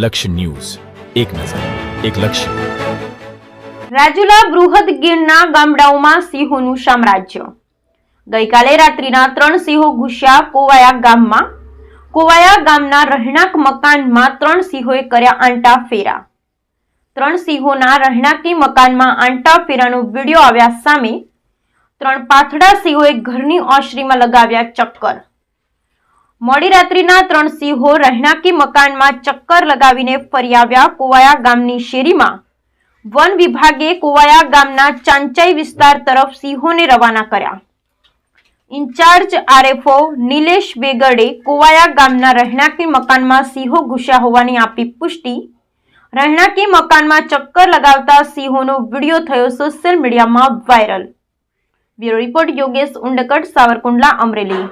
લક્ષ્ય ન્યૂઝ, એક નજર, એક લક્ષ્ય. રાજુલા બૃહદ ગીરના ગામડાઓમાં સિંહોનું સામ્રાજ્ય. ગઈકાલે રાત્રિના 3 સિંહો ઘૂસ્યા કોવાયા ગામમાં. કોવાયા ગામના રહેણાંક મકાનમાં 3 સિંહોએ કર્યા આંટા ફેરા. 3 સિંહોના રહેણાંકી મકાનમાં આંટા ફેરાનો વિડીયો આવ્યા સામે. 3 પાથડા સિંહોએ ઘરની ઓસરીમાં લગાવ્યા ચક્કર. મોડી રાત્રિના 3 સિંહો રહેણાંકી મકાનમાં ચક્કર લગાવીને ફરી આવ્યા કોવાયા ગામની શેરીમાં. વન વિભાગે કોવાયા ગામના ચાંચાઈ વિસ્તાર તરફ સિંહોને રવાના કર્યા. ઇન્ચાર્જ આરએફઓ નિલેશ બેગડે કોવાયા ગામના રહેણાંકી મકાનમાં સિંહો ઘૂસ્યા હોવાની આપી પુષ્ટિ. રહેણાંકી મકાનમાં ચક્કર લગાવતા સિંહોનો વિડીયો થયો સોશિયલ મીડિયામાં viral. Bureau report Yogesh Undkat, Savarkundla, Amreli.